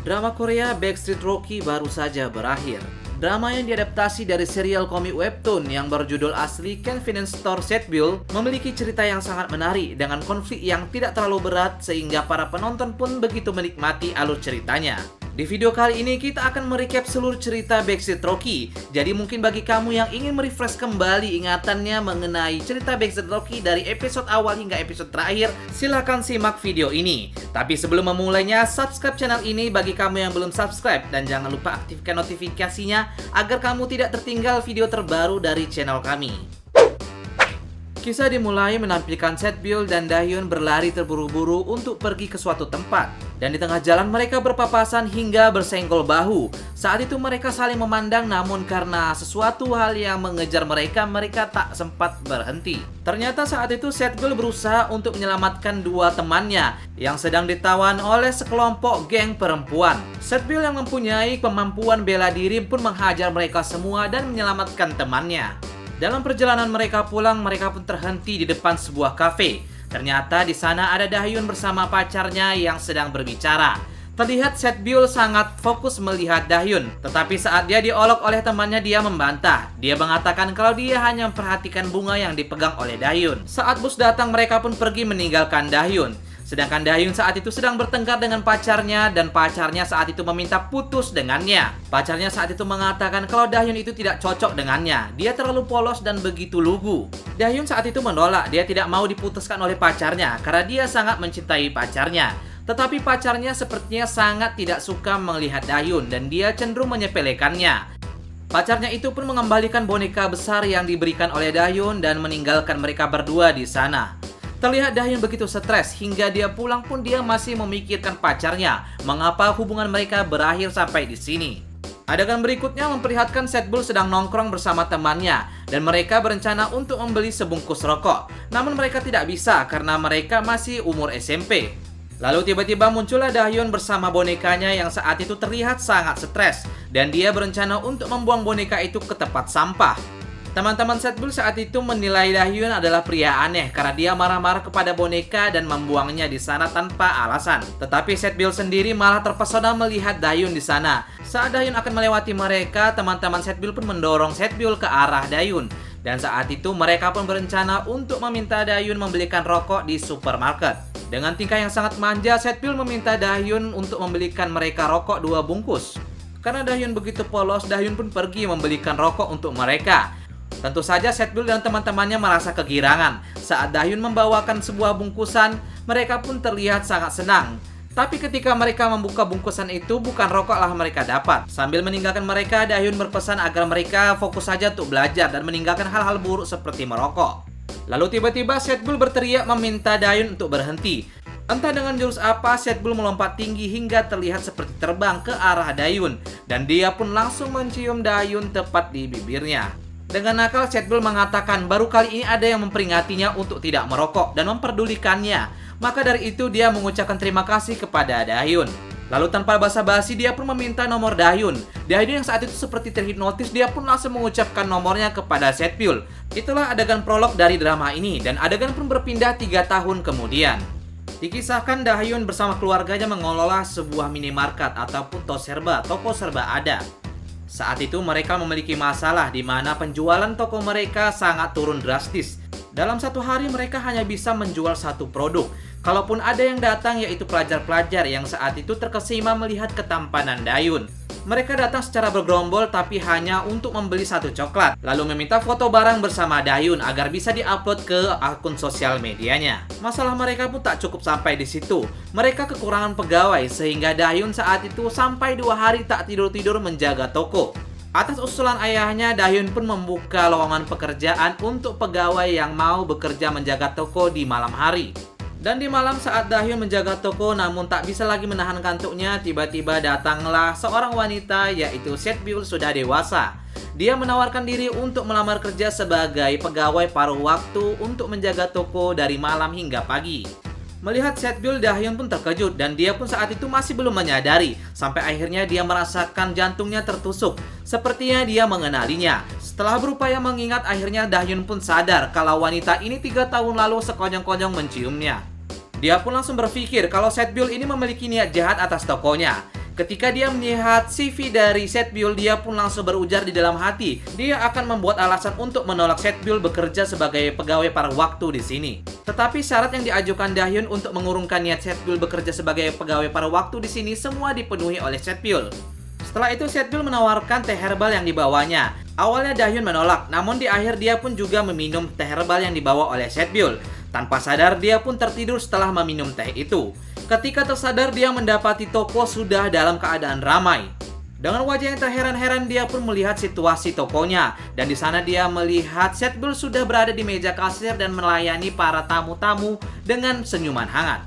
Drama Korea Backstreet Rookie baru saja berakhir. Drama yang diadaptasi dari serial komik webtoon yang berjudul asli Convenience Store Setbule memiliki cerita yang sangat menarik dengan konflik yang tidak terlalu berat sehingga para penonton pun begitu menikmati alur ceritanya. Di video kali ini kita akan merecap seluruh cerita Backstreet Rookie. Jadi mungkin bagi kamu yang ingin merefresh kembali ingatannya mengenai cerita Backstreet Rookie dari episode awal hingga episode terakhir, silahkan simak video ini. Tapi sebelum memulainya, subscribe channel ini bagi kamu yang belum subscribe dan jangan lupa aktifkan notifikasinya agar kamu tidak tertinggal video terbaru dari channel kami. Kisah dimulai menampilkan Setbule dan Dahyun berlari terburu-buru untuk pergi ke suatu tempat. Dan di tengah jalan mereka berpapasan hingga bersenggol bahu. Saat itu mereka saling memandang, namun karena sesuatu hal yang mengejar mereka tak sempat berhenti. Ternyata saat itu Setbule berusaha untuk menyelamatkan dua temannya yang sedang ditawan oleh sekelompok geng perempuan. Setbule yang mempunyai kemampuan bela diri pun menghajar mereka semua dan menyelamatkan temannya. Dalam perjalanan mereka pulang, mereka pun terhenti di depan sebuah kafe. Ternyata di sana ada Dahyun bersama pacarnya yang sedang berbicara. Terlihat Setbule sangat fokus melihat Dahyun, tetapi saat dia diolok oleh temannya, dia membantah. Dia mengatakan kalau dia hanya memperhatikan bunga yang dipegang oleh Dahyun. Saat bus datang, mereka pun pergi meninggalkan Dahyun. Sedangkan Dahyun saat itu sedang bertengkar dengan pacarnya dan pacarnya saat itu meminta putus dengannya. Pacarnya saat itu mengatakan kalau Dahyun itu tidak cocok dengannya. Dia terlalu polos dan begitu lugu. Dahyun saat itu menolak, dia tidak mau diputuskan oleh pacarnya karena dia sangat mencintai pacarnya. Tetapi pacarnya sepertinya sangat tidak suka melihat Dahyun dan dia cenderung menyepelekannya. Pacarnya itu pun mengembalikan boneka besar yang diberikan oleh Dahyun dan meninggalkan mereka berdua di sana. Terlihat Dahyun begitu stres hingga dia pulang pun dia masih memikirkan pacarnya. Mengapa hubungan mereka berakhir sampai di sini? Adegan berikutnya memperlihatkan Setbule sedang nongkrong bersama temannya dan mereka berencana untuk membeli sebungkus rokok. Namun mereka tidak bisa karena mereka masih umur SMP. Lalu tiba-tiba muncullah Dahyun bersama bonekanya yang saat itu terlihat sangat stres dan dia berencana untuk membuang boneka itu ke tempat sampah. Teman-teman Setbule saat itu menilai Dahyun adalah pria aneh karena dia marah-marah kepada boneka dan membuangnya di sana tanpa alasan. Tetapi Setbule sendiri malah terpesona melihat Dahyun di sana. Saat Dahyun akan melewati mereka, teman-teman Setbule pun mendorong Setbule ke arah Dahyun. Dan saat itu mereka pun berencana untuk meminta Dahyun membelikan rokok di supermarket. Dengan tingkah yang sangat manja, Setbule meminta Dahyun untuk membelikan mereka rokok 2 bungkus. Karena Dahyun begitu polos, Dahyun pun pergi membelikan rokok untuk mereka. Tentu saja Setbule dan teman-temannya merasa kegirangan. Saat Dahyun membawakan sebuah bungkusan, mereka pun terlihat sangat senang. Tapi ketika mereka membuka bungkusan itu, bukan rokoklah mereka dapat. Sambil meninggalkan mereka, Dahyun berpesan agar mereka fokus saja untuk belajar dan meninggalkan hal-hal buruk seperti merokok. Lalu tiba-tiba Setbule berteriak meminta Dahyun untuk berhenti. Entah dengan jurus apa, Setbule melompat tinggi hingga terlihat seperti terbang ke arah Dahyun. Dan dia pun langsung mencium Dahyun tepat di bibirnya. Dengan nakal, Setbule mengatakan baru kali ini ada yang memperingatinya untuk tidak merokok dan memperdulikannya. Maka dari itu dia mengucapkan terima kasih kepada Dahyun. Lalu tanpa basa-basi dia pun meminta nomor Dahyun. Dahyun yang saat itu seperti terhipnotis, dia pun langsung mengucapkan nomornya kepada Setbule. Itulah adegan prolog dari drama ini dan adegan pun berpindah 3 tahun kemudian. Dikisahkan Dahyun bersama keluarganya mengelola sebuah minimarket ataupun toko serba ada. Saat itu mereka memiliki masalah di mana penjualan toko mereka sangat turun drastis. Dalam satu hari mereka hanya bisa menjual 1 produk. Kalaupun ada yang datang yaitu pelajar-pelajar yang saat itu terkesima melihat ketampanan Dahyun. Mereka datang secara bergerombol tapi hanya untuk membeli 1 coklat. Lalu meminta foto barang bersama Dahyun agar bisa diupload ke akun sosial medianya. Masalah mereka pun tak cukup sampai di situ. Mereka kekurangan pegawai sehingga Dahyun saat itu sampai 2 hari tak tidur-tidur menjaga toko. Atas usulan ayahnya, Dahyun pun membuka lowongan pekerjaan untuk pegawai yang mau bekerja menjaga toko di malam hari. Dan di malam saat Dahyun menjaga toko namun tak bisa lagi menahan kantuknya, tiba-tiba datanglah seorang wanita yaitu Setbule sudah dewasa. Dia menawarkan diri untuk melamar kerja sebagai pegawai paruh waktu untuk menjaga toko dari malam hingga pagi. Melihat Setbule, Dahyun pun terkejut dan dia pun saat itu masih belum menyadari. Sampai akhirnya dia merasakan jantungnya tertusuk. Sepertinya dia mengenalinya. Setelah berupaya mengingat, akhirnya Dahyun pun sadar kalau wanita ini 3 tahun lalu sekonyong-konyong menciumnya. Dia pun langsung berpikir kalau Setbule ini memiliki niat jahat atas tokonya. Ketika dia melihat CV dari Setbyul, dia pun langsung berujar di dalam hati. Dia akan membuat alasan untuk menolak Setbyul bekerja sebagai pegawai paruh waktu di sini. Tetapi syarat yang diajukan Dahyun untuk mengurungkan niat Setbyul bekerja sebagai pegawai paruh waktu di sini semua dipenuhi oleh Setbyul. Setelah itu Setbyul menawarkan teh herbal yang dibawanya. Awalnya Dahyun menolak, namun di akhir dia pun juga meminum teh herbal yang dibawa oleh Setbyul. Tanpa sadar dia pun tertidur setelah meminum teh itu. Ketika tersadar dia mendapati toko sudah dalam keadaan ramai. Dengan wajah yang terheran-heran dia pun melihat situasi tokonya. Dan di sana dia melihat Setbyul sudah berada di meja kasir dan melayani para tamu-tamu dengan senyuman hangat.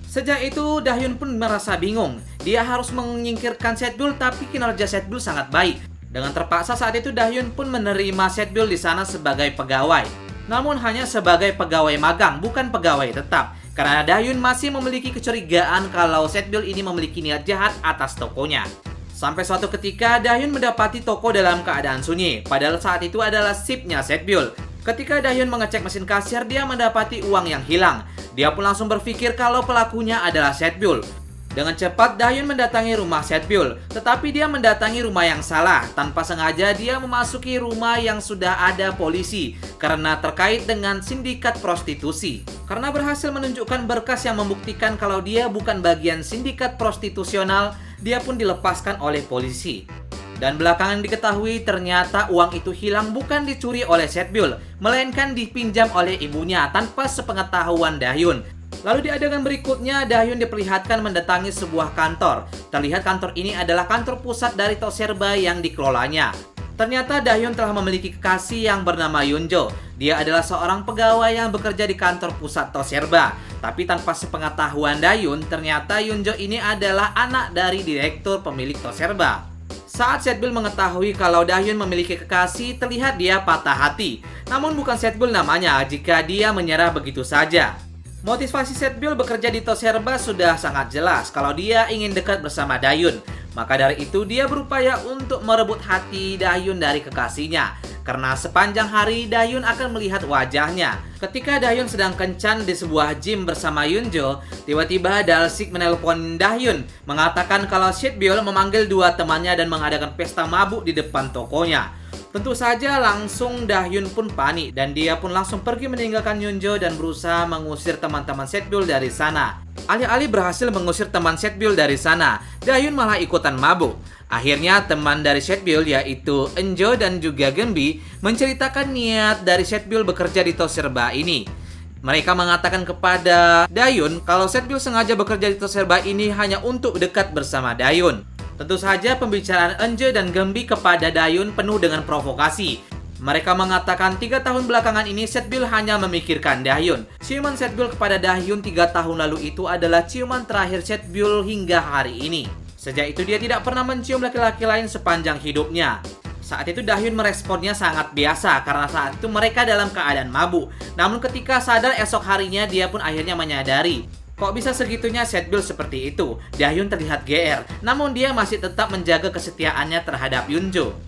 Sejak itu Dahyun pun merasa bingung. Dia harus menyingkirkan Setbyul tapi kinerja Setbyul sangat baik. Dengan terpaksa saat itu Dahyun pun menerima Setbyul di sana sebagai pegawai. Namun hanya sebagai pegawai magang, bukan pegawai tetap. Karena Dahyun masih memiliki kecurigaan kalau Setbyul ini memiliki niat jahat atas tokonya. Sampai suatu ketika Dahyun mendapati toko dalam keadaan sunyi. Padahal saat itu adalah shiftnya Setbyul. Ketika Dahyun mengecek mesin kasir, dia mendapati uang yang hilang. Dia pun langsung berpikir kalau pelakunya adalah Setbyul. Dengan cepat Dahyun mendatangi rumah Setbyul, tetapi dia mendatangi rumah yang salah. Tanpa sengaja dia memasuki rumah yang sudah ada polisi karena terkait dengan sindikat prostitusi. Karena berhasil menunjukkan berkas yang membuktikan kalau dia bukan bagian sindikat prostitusional, dia pun dilepaskan oleh polisi. Dan belakangan diketahui ternyata uang itu hilang bukan dicuri oleh Setbyul, melainkan dipinjam oleh ibunya tanpa sepengetahuan Dahyun. Lalu di adegan berikutnya, Dahyun diperlihatkan mendatangi sebuah kantor. Terlihat kantor ini adalah kantor pusat dari Tosserba yang dikelolanya. Ternyata Dahyun telah memiliki kekasih yang bernama Yunjo. Dia adalah seorang pegawai yang bekerja di kantor pusat Tosserba. Tapi tanpa sepengetahuan Dahyun, ternyata Yunjo ini adalah anak dari direktur pemilik Tosserba. Saat Setbyul mengetahui kalau Dahyun memiliki kekasih, terlihat dia patah hati. Namun bukan Setbyul namanya jika dia menyerah begitu saja. Motivasi Setbyul bekerja di Tosserba sudah sangat jelas kalau dia ingin dekat bersama Dahyun. Maka dari itu dia berupaya untuk merebut hati Dahyun dari kekasihnya. Karena sepanjang hari Dahyun akan melihat wajahnya. Ketika Dahyun sedang kencan di sebuah gym bersama Yunjo, tiba-tiba Dalsik menelpon Dahyun mengatakan kalau Setbyul memanggil dua temannya dan mengadakan pesta mabuk di depan tokonya. Tentu saja langsung Dahyun pun panik dan dia pun langsung pergi meninggalkan Yunjo dan berusaha mengusir teman-teman Setbyul dari sana. Alih-alih berhasil mengusir teman Setbyul dari sana, Dahyun malah ikutan mabuk. Akhirnya teman dari Setbyul yaitu Enjo dan juga Genbi menceritakan niat dari Setbyul bekerja di Tosserba ini. Mereka mengatakan kepada Dahyun kalau Setbyul sengaja bekerja di Tosserba ini hanya untuk dekat bersama Dahyun. Tentu saja pembicaraan Enjo dan Genbi kepada Dahyun penuh dengan provokasi. Mereka mengatakan 3 tahun belakangan ini Setbyul hanya memikirkan Dahyun. Ciuman Setbyul kepada Dahyun 3 tahun lalu itu adalah ciuman terakhir Setbyul hingga hari ini. Sejak itu dia tidak pernah mencium laki-laki lain sepanjang hidupnya. Saat itu Dahyun meresponnya sangat biasa karena saat itu mereka dalam keadaan mabuk. Namun ketika sadar esok harinya dia pun akhirnya menyadari. Kok bisa segitunya Setbyul seperti itu? Dahyun terlihat GR, namun dia masih tetap menjaga kesetiaannya terhadap Yunjo.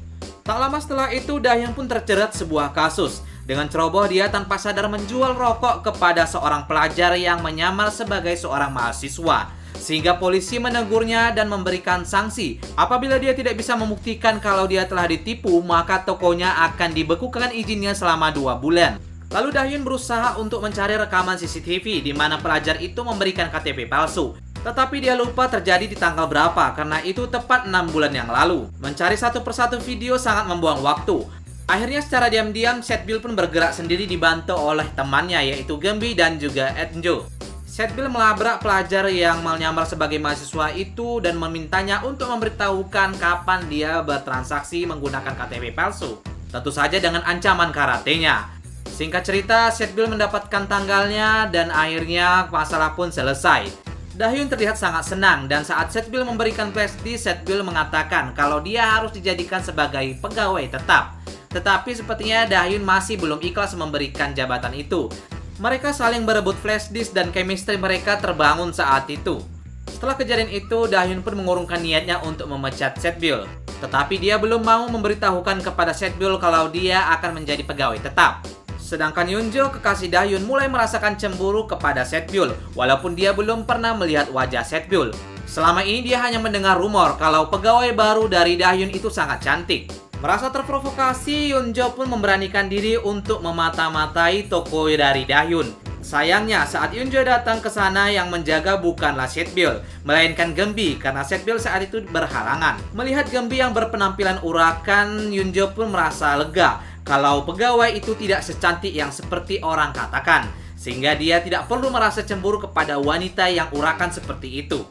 Tak lama setelah itu Dahyun pun terjerat sebuah kasus. Dengan ceroboh dia tanpa sadar menjual rokok kepada seorang pelajar yang menyamar sebagai seorang mahasiswa. Sehingga polisi menegurnya dan memberikan sanksi. Apabila dia tidak bisa membuktikan kalau dia telah ditipu, maka tokonya akan dibekukan izinnya selama 2 bulan. Lalu Dahyun berusaha untuk mencari rekaman CCTV di mana pelajar itu memberikan KTP palsu. Tetapi dia lupa terjadi di tanggal berapa karena itu tepat 6 bulan yang lalu. Mencari satu persatu video sangat membuang waktu. Akhirnya secara diam-diam Setbyul pun bergerak sendiri dibantu oleh temannya yaitu Genbi dan juga Enjo. Setbyul melabrak pelajar yang menyamar sebagai mahasiswa itu dan memintanya untuk memberitahukan kapan dia bertransaksi menggunakan KTP palsu. Tentu saja dengan ancaman karatenya. Singkat cerita, Setbyul mendapatkan tanggalnya dan akhirnya masalah pun selesai. Dahyun terlihat sangat senang dan saat Setbyul memberikan flashdisk, Setbyul mengatakan kalau dia harus dijadikan sebagai pegawai tetap. Tetapi sepertinya Dahyun masih belum ikhlas memberikan jabatan itu. Mereka saling berebut flashdisk dan chemistry mereka terbangun saat itu. Setelah kejadian itu, Dahyun pun mengurungkan niatnya untuk memecat Setbyul. Tetapi dia belum mau memberitahukan kepada Setbyul kalau dia akan menjadi pegawai tetap. Sedangkan Yunjo, kekasih Dahyun, mulai merasakan cemburu kepada Setbyul, walaupun dia belum pernah melihat wajah Setbyul. Selama ini dia hanya mendengar rumor kalau pegawai baru dari Dahyun itu sangat cantik. Merasa terprovokasi, Yunjo pun memberanikan diri untuk memata-matai toko dari Dahyun. Sayangnya, saat Yunjo datang ke sana yang menjaga bukanlah Setbyul, melainkan Gembi karena Setbyul saat itu berhalangan. Melihat Gembi yang berpenampilan urakan, Yunjo pun merasa lega kalau pegawai itu tidak secantik yang seperti orang katakan, sehingga dia tidak perlu merasa cemburu kepada wanita yang urakan seperti itu.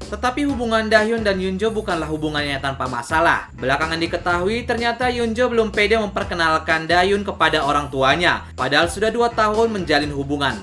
Tetapi hubungan Dahyun dan Yunjo bukanlah hubungannya tanpa masalah. Belakangan diketahui ternyata Yunjo belum pede memperkenalkan Dahyun kepada orang tuanya, padahal sudah 2 tahun menjalin hubungan.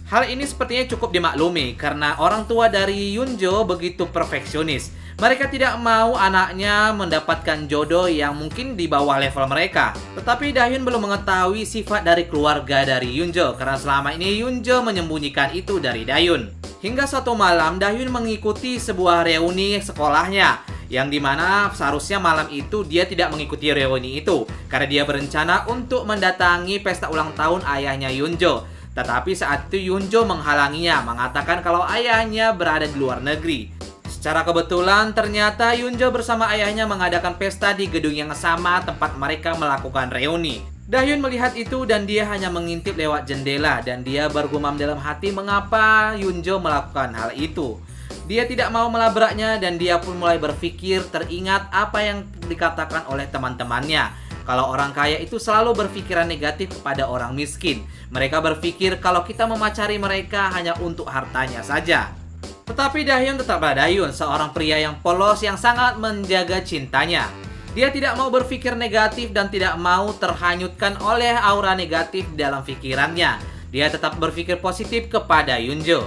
Hal ini sepertinya cukup dimaklumi karena orang tua dari Yunjo begitu perfeksionis. Mereka tidak mau anaknya mendapatkan jodoh yang mungkin di bawah level mereka. Tetapi Dahyun belum mengetahui sifat dari keluarga dari Yunjo karena selama ini Yunjo menyembunyikan itu dari Dahyun. Hingga suatu malam Dahyun mengikuti sebuah reuni sekolahnya, yang dimana seharusnya malam itu dia tidak mengikuti reuni itu karena dia berencana untuk mendatangi pesta ulang tahun ayahnya Yunjo. Tetapi saat itu Yunjo menghalanginya, mengatakan kalau ayahnya berada di luar negeri. Secara kebetulan ternyata Yunjo bersama ayahnya mengadakan pesta di gedung yang sama tempat mereka melakukan reuni. Dahyun melihat itu dan dia hanya mengintip lewat jendela dan dia bergumam dalam hati mengapa Yunjo melakukan hal itu. Dia tidak mau melabraknya dan dia pun mulai berpikir teringat apa yang dikatakan oleh teman-temannya. Kalau orang kaya itu selalu berpikiran negatif kepada orang miskin. Mereka berpikir kalau kita memacari mereka hanya untuk hartanya saja. Tetapi Dahyun tetaplah Dahyun, seorang pria yang polos yang sangat menjaga cintanya. Dia tidak mau berpikir negatif dan tidak mau terhanyutkan oleh aura negatif di dalam pikirannya. Dia tetap berpikir positif kepada Yunjo.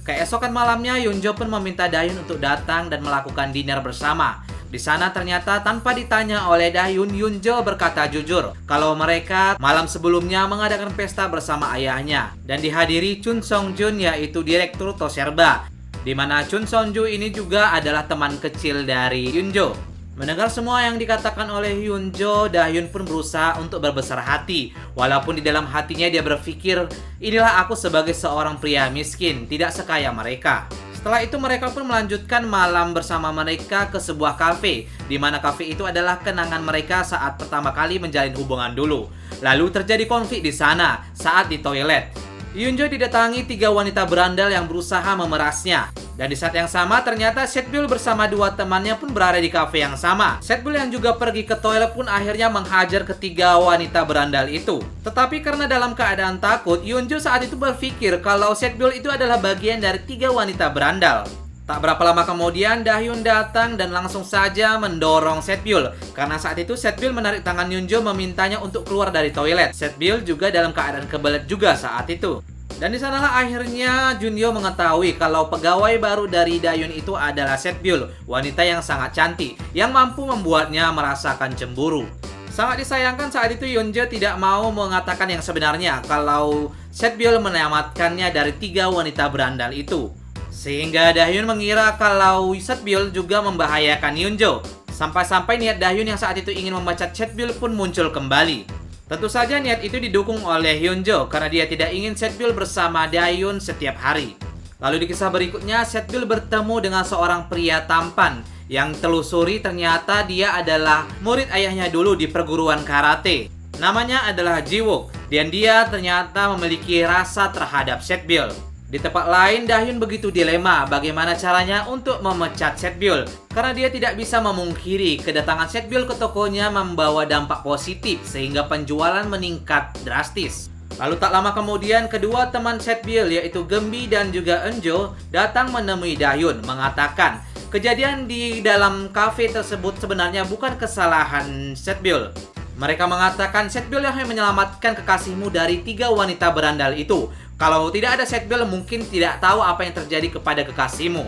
Keesokan malamnya, Yunjo pun meminta Dahyun untuk datang dan melakukan dinner bersama. Di sana ternyata tanpa ditanya oleh Dahyun, Yunjo berkata jujur kalau mereka malam sebelumnya mengadakan pesta bersama ayahnya dan dihadiri Chun Song-jun yaitu direktur Toserba, di mana Chun Song-jun ini juga adalah teman kecil dari Yunjo. Mendengar semua yang dikatakan oleh Yunjo, Dahyun pun berusaha untuk berbesar hati. Walaupun di dalam hatinya dia berpikir, inilah aku sebagai seorang pria miskin, tidak sekaya mereka. Setelah itu mereka pun melanjutkan malam bersama mereka ke sebuah kafe, di mana kafe itu adalah kenangan mereka saat pertama kali menjalin hubungan dulu. Lalu terjadi konflik di sana saat di toilet. Yunjo didatangi 3 wanita berandal yang berusaha memerasnya. Dan di saat yang sama ternyata Setbyul bersama 2 temannya pun berada di kafe yang sama. Setbyul yang juga pergi ke toilet pun akhirnya menghajar ketiga wanita berandal itu. Tetapi karena dalam keadaan takut, Yunjo saat itu berpikir kalau Setbyul itu adalah bagian dari 3 wanita berandal. Tak berapa lama kemudian Dahyun datang dan langsung saja mendorong Setbyul. Karena saat itu Setbyul menarik tangan Yunjo memintanya untuk keluar dari toilet. Setbyul juga dalam keadaan kebelet juga saat itu. Dan di sanalah akhirnya Junyo mengetahui kalau pegawai baru dari Dahyun itu adalah Setbyul, wanita yang sangat cantik, yang mampu membuatnya merasakan cemburu. Sangat disayangkan saat itu Yunjo tidak mau mengatakan yang sebenarnya kalau Setbyul menyelamatkannya dari 3 wanita berandal itu. Sehingga Dahyun mengira kalau Setbyul juga membahayakan Yunjo. Sampai-sampai niat Dahyun yang saat itu ingin memecat Setbyul pun muncul kembali. Tentu saja niat itu didukung oleh Yunjo karena dia tidak ingin Setbyul bersama Dahyun setiap hari. Lalu di kisah berikutnya, Setbyul bertemu dengan seorang pria tampan yang telusuri ternyata dia adalah murid ayahnya dulu di perguruan karate. Namanya adalah Jiwook dan dia ternyata memiliki rasa terhadap Setbyul. Di tempat lain, Dahyun begitu dilema bagaimana caranya untuk memecat Setbyul karena dia tidak bisa memungkiri kedatangan Setbyul ke tokonya membawa dampak positif sehingga penjualan meningkat drastis. Lalu tak lama kemudian, kedua teman Setbyul yaitu Gembi dan juga Eunjo datang menemui Dahyun mengatakan kejadian di dalam kafe tersebut sebenarnya bukan kesalahan Setbyul. Mereka mengatakan Setbyul yang menyelamatkan kekasihmu dari 3 wanita berandal itu. Kalau tidak ada Setbyul mungkin tidak tahu apa yang terjadi kepada kekasihmu.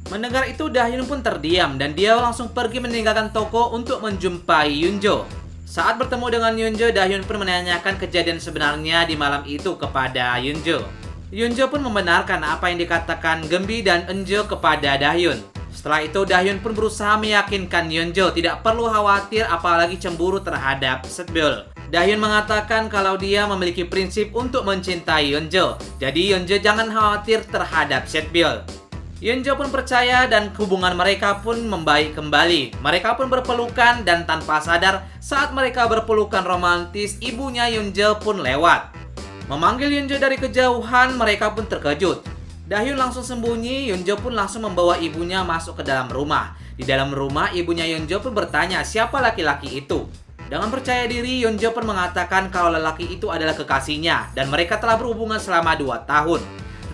Mendengar itu Dahyun pun terdiam dan dia langsung pergi meninggalkan toko untuk menjumpai Yunjo. Saat bertemu dengan Yunjo, Dahyun pun menanyakan kejadian sebenarnya di malam itu kepada Yunjo. Yunjo pun membenarkan apa yang dikatakan Gembi dan Eunjo kepada Dahyun. Setelah itu Dahyun pun berusaha meyakinkan Yunjo tidak perlu khawatir apalagi cemburu terhadap Setbyul. Dahyun mengatakan kalau dia memiliki prinsip untuk mencintai Yunjo. Jadi Yunjo jangan khawatir terhadap Setbyul. Yunjo pun percaya dan hubungan mereka pun membaik kembali. Mereka pun berpelukan dan tanpa sadar saat mereka berpelukan romantis, ibunya Yunjo pun lewat. Memanggil Yunjo dari kejauhan, mereka pun terkejut. Dahyun langsung sembunyi, Yunjo pun langsung membawa ibunya masuk ke dalam rumah. Di dalam rumah, ibunya Yunjo pun bertanya siapa laki-laki itu. Dengan percaya diri, Yunjo pun mengatakan kalau lelaki itu adalah kekasihnya dan mereka telah berhubungan selama 2 tahun.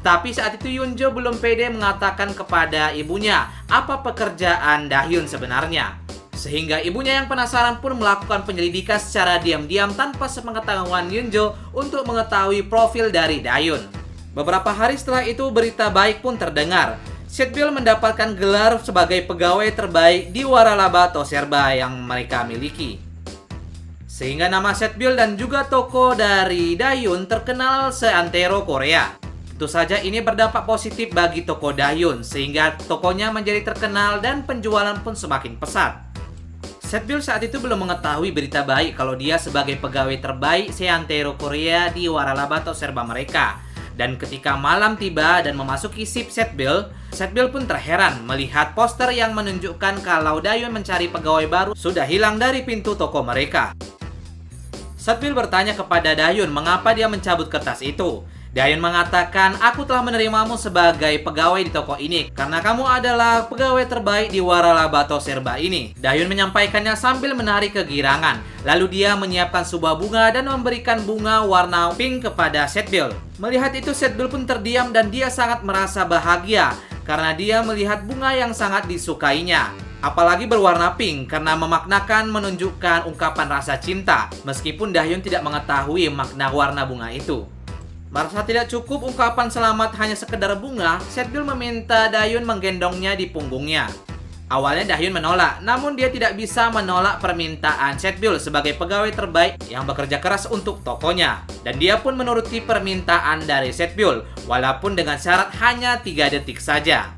Tetapi saat itu Yunjo belum pede mengatakan kepada ibunya apa pekerjaan Dahyun sebenarnya. Sehingga ibunya yang penasaran pun melakukan penyelidikan secara diam-diam tanpa sepengetahuan Yunjo untuk mengetahui profil dari Dahyun. Beberapa hari setelah itu berita baik pun terdengar. Setbil mendapatkan gelar sebagai pegawai terbaik di Waralaba Toserba yang mereka miliki. Sehingga nama Setbil dan juga toko dari Dahyun terkenal seantero Korea. Tentu saja ini berdampak positif bagi toko Dahyun, sehingga tokonya menjadi terkenal dan penjualan pun semakin pesat. Setbil saat itu belum mengetahui berita baik kalau dia sebagai pegawai terbaik seantero Korea di Waralaba Toserba mereka. Dan ketika malam tiba dan memasuki shift Setbil pun terheran melihat poster yang menunjukkan kalau Dahyun mencari pegawai baru sudah hilang dari pintu toko mereka. Setbil bertanya kepada Dahyun mengapa dia mencabut kertas itu. Dahyun mengatakan, aku telah menerimamu sebagai pegawai di toko ini karena kamu adalah pegawai terbaik di Waralaba Toserba ini. Dahyun menyampaikannya sambil menarik kegirangan. Lalu dia menyiapkan sebuah bunga dan memberikan bunga warna pink kepada Setbil. Melihat itu Setbil pun terdiam dan dia sangat merasa bahagia karena dia melihat bunga yang sangat disukainya. Apalagi berwarna pink karena memaknakan menunjukkan ungkapan rasa cinta meskipun Dahyun tidak mengetahui makna warna bunga itu. Merasa tidak cukup ungkapan selamat hanya sekedar bunga, Setbil meminta Dahyun menggendongnya di punggungnya. Awalnya Dahyun menolak, namun dia tidak bisa menolak permintaan Setbil sebagai pegawai terbaik yang bekerja keras untuk tokonya. Dan dia pun menuruti permintaan dari Setbil, walaupun dengan syarat hanya 3 detik saja.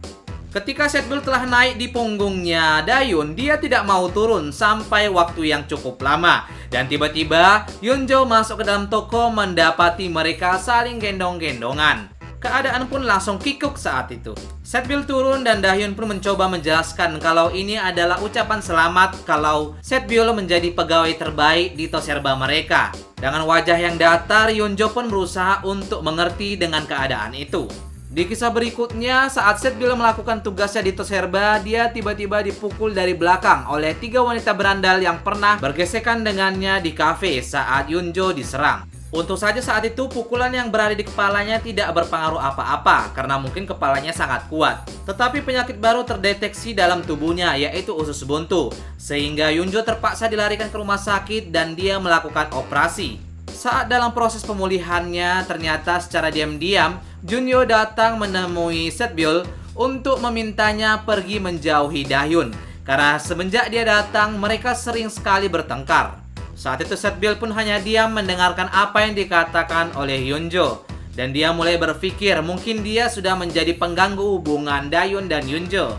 Ketika Setbil telah naik di punggungnya Dahyun, dia tidak mau turun sampai waktu yang cukup lama. Dan tiba-tiba Yunjo masuk ke dalam toko mendapati mereka saling gendong-gendongan. Keadaan pun langsung kikuk saat itu. Setbil turun dan Dahyun pun mencoba menjelaskan kalau ini adalah ucapan selamat kalau Setbil menjadi pegawai terbaik di Toserba mereka. Dengan wajah yang datar, Yunjo pun berusaha untuk mengerti dengan keadaan itu. Di kisah berikutnya, saat Setbil melakukan tugasnya di Toserba, dia tiba-tiba dipukul dari belakang oleh 3 wanita berandal yang pernah bergesekan dengannya di kafe saat Yunjo diserang. Untung saja saat itu pukulan yang berada di kepalanya tidak berpengaruh apa-apa karena mungkin kepalanya sangat kuat. Tetapi penyakit baru terdeteksi dalam tubuhnya yaitu usus buntu, sehingga Yunjo terpaksa dilarikan ke rumah sakit dan dia melakukan operasi. Saat dalam proses pemulihannya, ternyata secara diam-diam Junyo datang menemui Setbil untuk memintanya pergi menjauhi Dahyun. Karena semenjak dia datang, mereka sering sekali bertengkar. Saat itu Setbil pun hanya diam mendengarkan apa yang dikatakan oleh Yunjo. Dan dia mulai berpikir mungkin dia sudah menjadi pengganggu hubungan Dahyun dan Yunjo.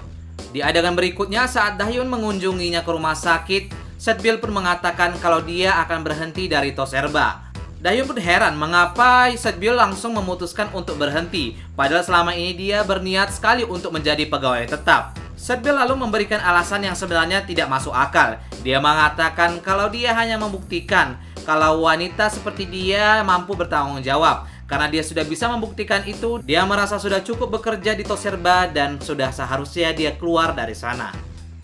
Di adegan berikutnya saat Dahyun mengunjunginya ke rumah sakit, Setbil pun mengatakan kalau dia akan berhenti dari Toserba. Dahyun pun heran mengapa Setbil langsung memutuskan untuk berhenti, padahal selama ini dia berniat sekali untuk menjadi pegawai tetap. Setbil lalu memberikan alasan yang sebenarnya tidak masuk akal. Dia mengatakan kalau dia hanya membuktikan kalau wanita seperti dia mampu bertanggung jawab. Karena dia sudah bisa membuktikan itu, dia merasa sudah cukup bekerja di Toserba dan sudah seharusnya dia keluar dari sana.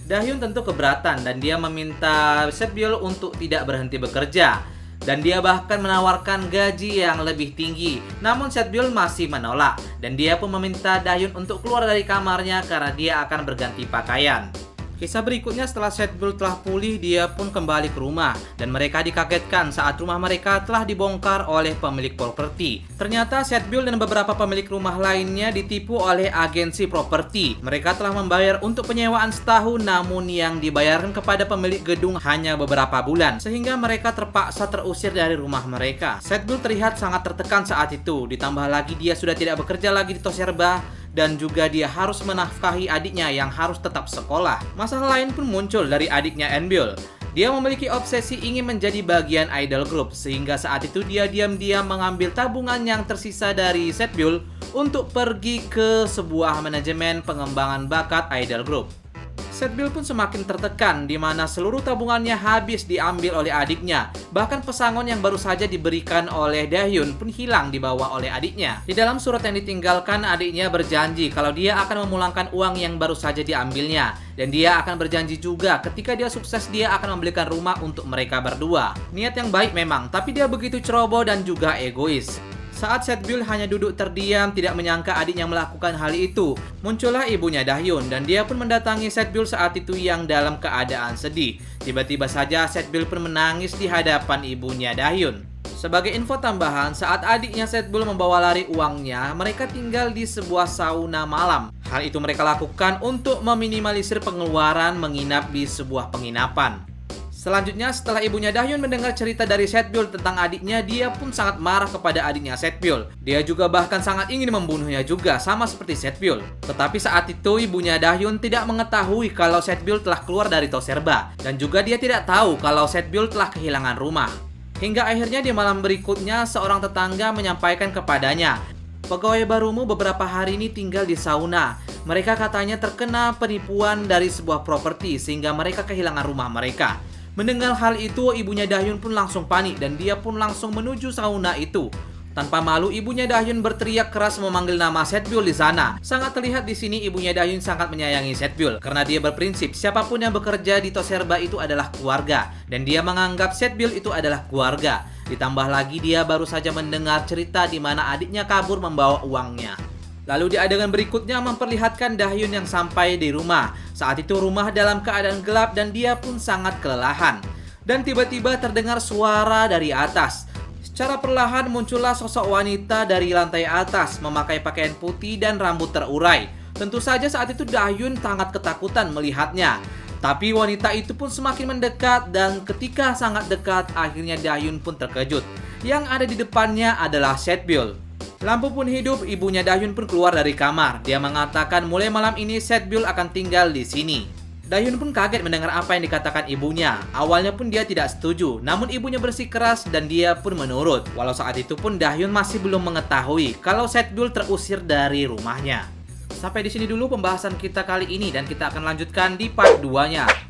Dahyun tentu keberatan dan dia meminta Setbil untuk tidak berhenti bekerja. Dan dia bahkan menawarkan gaji yang lebih tinggi. Namun Setbil masih menolak. Dan dia pun meminta Dahyun untuk keluar dari kamarnya karena dia akan berganti pakaian. Kisah berikutnya setelah Setbil telah pulih, dia pun kembali ke rumah. Dan mereka dikagetkan saat rumah mereka telah dibongkar oleh pemilik properti. Ternyata Setbil dan beberapa pemilik rumah lainnya ditipu oleh agensi properti. Mereka telah membayar untuk penyewaan setahun, namun yang dibayarkan kepada pemilik gedung hanya beberapa bulan. Sehingga mereka terpaksa terusir dari rumah mereka. Setbil terlihat sangat tertekan saat itu. Ditambah lagi dia sudah tidak bekerja lagi di Toserba. Dan juga dia harus menafkahi adiknya yang harus tetap sekolah. Masalah lain pun muncul dari adiknya Enbyul. Dia memiliki obsesi ingin menjadi bagian idol group, sehingga saat itu dia diam-diam mengambil tabungan yang tersisa dari Setbiul untuk pergi ke sebuah manajemen pengembangan bakat idol group. Setbiul pun semakin tertekan di mana seluruh tabungannya habis diambil oleh adiknya. Bahkan pesangon yang baru saja diberikan oleh Dahyun pun hilang dibawa oleh adiknya. Di dalam surat yang ditinggalkan, adiknya berjanji kalau dia akan memulangkan uang yang baru saja diambilnya. Dan dia akan berjanji juga ketika dia sukses dia akan membelikan rumah untuk mereka berdua. Niat yang baik memang, tapi dia begitu ceroboh dan juga egois. Saat Setbiul hanya duduk terdiam, tidak menyangka adiknya melakukan hal itu, muncullah ibunya Dahyun dan dia pun mendatangi Setbiul saat itu yang dalam keadaan sedih. Tiba-tiba saja Setbiul pun menangis di hadapan ibunya Dahyun. Sebagai info tambahan, saat adiknya Setbiul membawa lari uangnya, mereka tinggal di sebuah sauna malam. Hal itu mereka lakukan untuk meminimalisir pengeluaran menginap di sebuah penginapan. Selanjutnya, setelah ibunya Dahyun mendengar cerita dari Setbiul tentang adiknya, dia pun sangat marah kepada adiknya Setbiul. Dia juga bahkan sangat ingin membunuhnya juga, sama seperti Setbiul. Tetapi saat itu, ibunya Dahyun tidak mengetahui kalau Setbiul telah keluar dari Toserba. Dan juga dia tidak tahu kalau Setbiul telah kehilangan rumah. Hingga akhirnya di malam berikutnya, seorang tetangga menyampaikan kepadanya, "Pegawai barumu beberapa hari ini tinggal di sauna. Mereka katanya terkena penipuan dari sebuah properti sehingga mereka kehilangan rumah mereka." Mendengar hal itu, ibunya Dahyun pun langsung panik dan dia pun langsung menuju sauna itu. Tanpa malu, ibunya Dahyun berteriak keras memanggil nama Setbiul di sana. Sangat terlihat di sini ibunya Dahyun sangat menyayangi Setbiul karena dia berprinsip siapapun yang bekerja di Toserba itu adalah keluarga dan dia menganggap Setbiul itu adalah keluarga. Ditambah lagi dia baru saja mendengar cerita di mana adiknya kabur membawa uangnya. Lalu di adegan berikutnya memperlihatkan Dahyun yang sampai di rumah. Saat itu rumah dalam keadaan gelap dan dia pun sangat kelelahan. Dan tiba-tiba terdengar suara dari atas. Secara perlahan muncullah sosok wanita dari lantai atas memakai pakaian putih dan rambut terurai. Tentu saja saat itu Dahyun sangat ketakutan melihatnya. Tapi wanita itu pun semakin mendekat dan ketika sangat dekat akhirnya Dahyun pun terkejut. Yang ada di depannya adalah Setbiul. Lampu pun hidup, ibunya Dahyun pun keluar dari kamar. Dia mengatakan mulai malam ini Setbiul akan tinggal di sini. Dahyun pun kaget mendengar apa yang dikatakan ibunya. Awalnya pun dia tidak setuju, namun ibunya bersikeras dan dia pun menurut. Walau saat itu pun Dahyun masih belum mengetahui kalau Setbiul terusir dari rumahnya. Sampai di sini dulu pembahasan kita kali ini dan kita akan lanjutkan di part 2-nya.